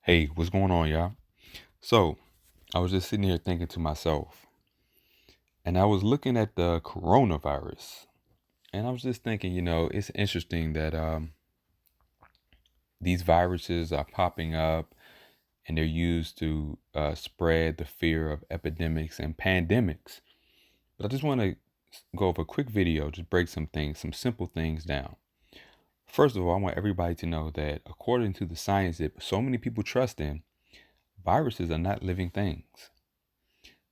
Hey, what's going on, y'all? So, I was just sitting here thinking to myself, and I was looking at the coronavirus, and I was just thinking, it's interesting that these viruses are popping up and they're used to spread the fear of epidemics and pandemics. But I just want to go over a quick video, just break some things, some simple things down. First of all, I want everybody to know that according to the science that so many people trust in, viruses are not living things.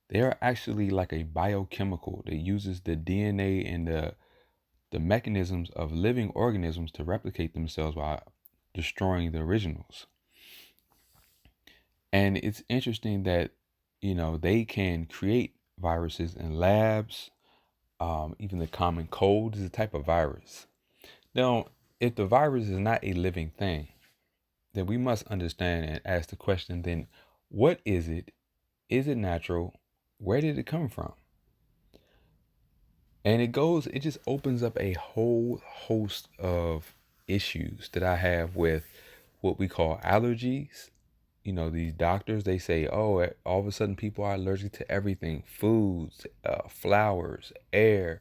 They are actually like a biochemical that uses the DNA and the mechanisms of living organisms to replicate themselves while destroying the originals. And it's interesting that, they can create viruses in labs. Even the common cold is a type of virus. Now, if the virus is not a living thing, then we must understand and ask the question then, what is it? Is it natural? Where did it come from? And it just opens up a whole host of issues that I have with what we call allergies. These doctors, they say, oh, all of a sudden people are allergic to everything, foods, flowers, air.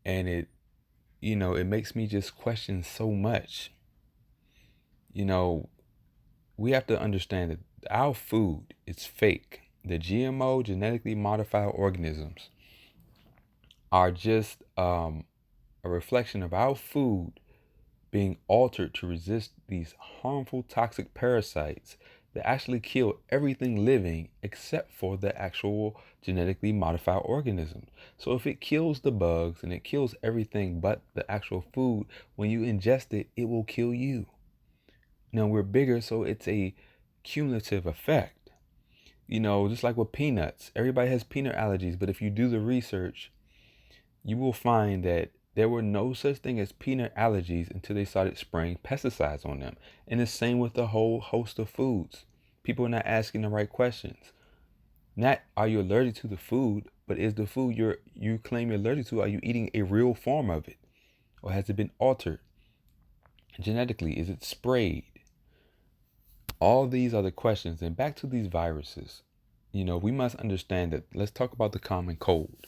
And it makes me just question so much. You know, we have to understand that our food is fake. The GMO, genetically modified organisms, are just a reflection of our food being altered to resist these harmful toxic parasites that actually kill everything living except for the actual genetically modified organisms. So if it kills the bugs and it kills everything but the actual food, when you ingest it, it will kill you. Now we're bigger, so it's a cumulative effect. Just like with peanuts, everybody has peanut allergies, but if you do the research, you will find that there were no such thing as peanut allergies until they started spraying pesticides on them. And the same with the whole host of foods. People are not asking the right questions. Not are you allergic to the food, but is the food you claim you're allergic to, are you eating a real form of it? Or has it been altered? Genetically, is it sprayed? All these are the questions. And back to these viruses. We must understand that let's talk about the common cold.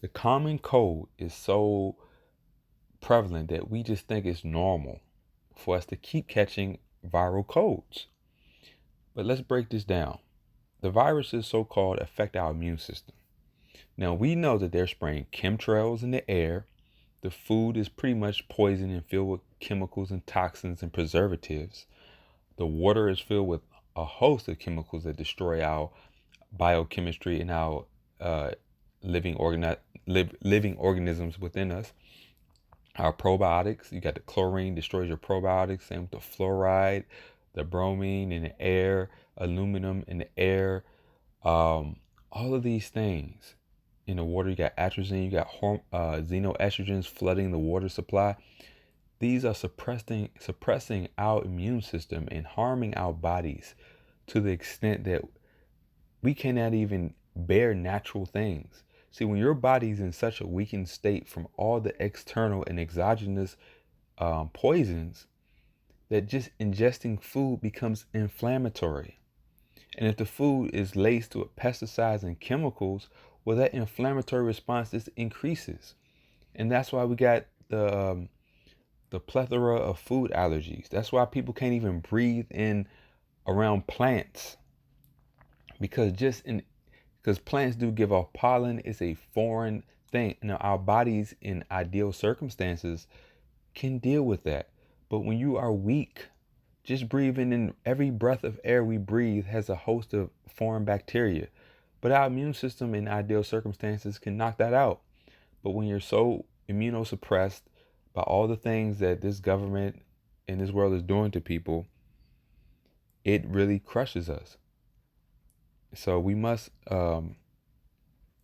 The common cold is so prevalent that we just think it's normal for us to keep catching viral colds. But let's break this down. The viruses, so called, affect our immune system. Now, we know that they're spraying chemtrails in the air. The food is pretty much poisoned and filled with chemicals and toxins and preservatives. The water is filled with a host of chemicals that destroy our biochemistry and our uh, living organisms within us. Our probiotics, you got the chlorine destroys your probiotics, same with the fluoride, the bromine in the air, aluminum in the air, all of these things in the water. You got atrazine, you got xenoestrogens flooding the water supply. These are suppressing our immune system and harming our bodies to the extent that we cannot even bear natural things. See, when your body's in such a weakened state from all the external and exogenous poisons, that just ingesting food becomes inflammatory. And if the food is laced with pesticides and chemicals, well, that inflammatory response just increases. And that's why we got the plethora of food allergies. That's why people can't even breathe in around plants because plants do give off pollen. It's a foreign thing. Now our bodies in ideal circumstances can deal with that. But when you are weak, just breathing in every breath of air we breathe has a host of foreign bacteria. But our immune system in ideal circumstances can knock that out. But when you're so immunosuppressed by all the things that this government and this world is doing to people, it really crushes us. So we must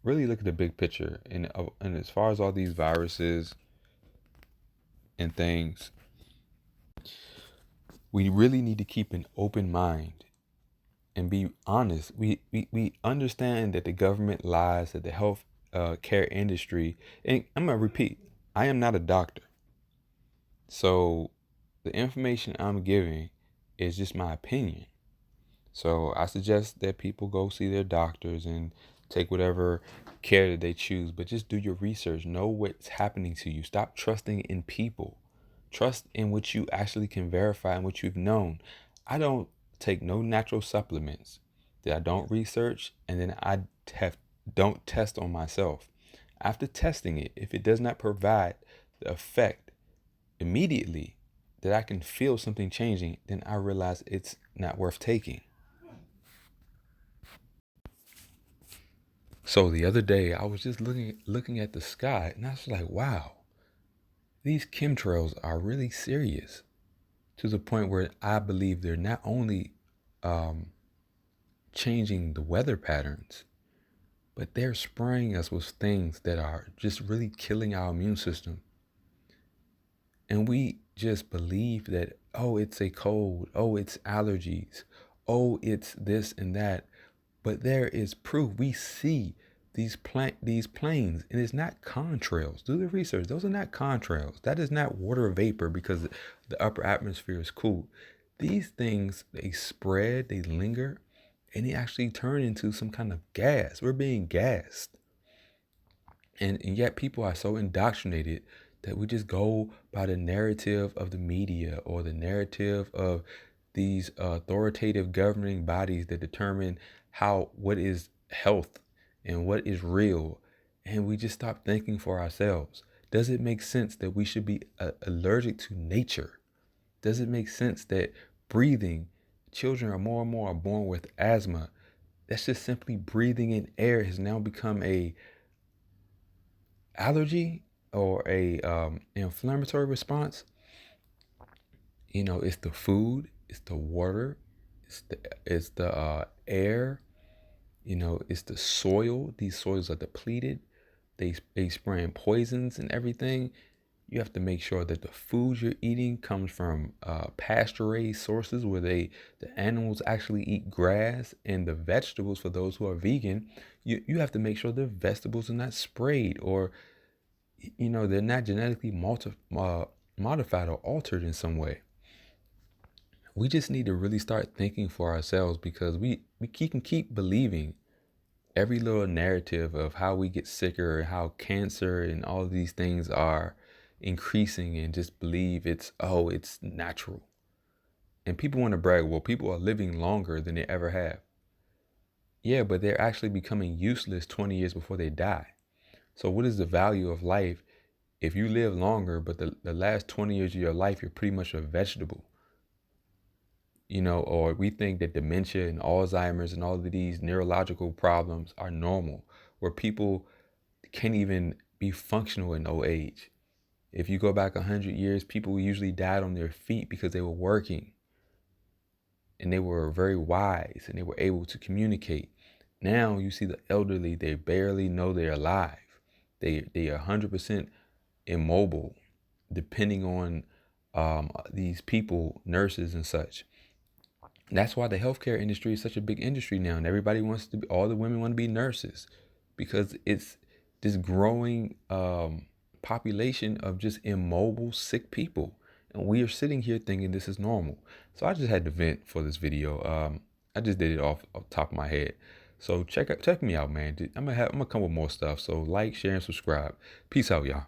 really look at the big picture. And as far as all these viruses and things, we really need to keep an open mind and be honest. We understand that the government lies, that the health care industry, and I'm going to repeat, I am not a doctor. So the information I'm giving It's just my opinion. So I suggest that people go see their doctors and take whatever care that they choose, but just do your research. Know what's happening to you. Stop trusting in people. Trust in what you actually can verify and what you've known. I don't take no natural supplements that I don't research, and then I have don't test on myself. After testing it, if it does not provide the effect immediately that I can feel something changing, then I realize it's not worth taking. So the other day I was just looking at the sky, and I was like, wow, these chemtrails are really serious, to the point where I believe they're not only um, changing the weather patterns, but they're spraying us with things that are just really killing our immune system. And we just believe that, oh, it's a cold, oh, it's allergies, oh, it's this and that. But there is proof. We see these planes, and it's not contrails. Do the research. Those are not contrails. That is not water vapor because the upper atmosphere is cool. These things, they spread, they linger, and they actually turn into some kind of gas. We're being gassed. And yet people are so indoctrinated that we just go by the narrative of the media or the narrative of these authoritative governing bodies that determine what is health and what is real. And we just stop thinking for ourselves. Does it make sense that we should be allergic to nature? Does it make sense that breathing, children are more and more born with asthma? That's just simply breathing in air has now become a allergy or a inflammatory response. It's the food, it's the water, it's the air. It's the soil. These soils are depleted. They spraying poisons and everything. You have to make sure that the food you're eating comes from pasture-raised sources where the animals actually eat grass, and the vegetables, for those who are vegan, you have to make sure the vegetables are not sprayed, or they're not genetically modified or altered in some way. We just need to really start thinking for ourselves, because can keep believing every little narrative of how we get sicker, how cancer and all of these things are increasing, and just believe it's natural. And people want to brag, well, people are living longer than they ever have. Yeah, but they're actually becoming useless 20 years before they die. So what is the value of life if you live longer, but the last 20 years of your life, you're pretty much a vegetable? Or we think that dementia and Alzheimer's and all of these neurological problems are normal, where people can't even be functional in old age. If you go back 100 years, people usually died on their feet because they were working, and they were very wise, and they were able to communicate. Now you see the elderly, they barely know they're alive. They are 100% immobile, depending on these people, nurses and such. That's why the healthcare industry is such a big industry now, and everybody wants to be, all the women want to be nurses, because it's this growing population of just immobile, sick people. And we are sitting here thinking this is normal. So I just had to vent for this video. I just did it off top of my head. So check me out, man. I'm gonna come with more stuff. So like, share, and subscribe. Peace out, y'all.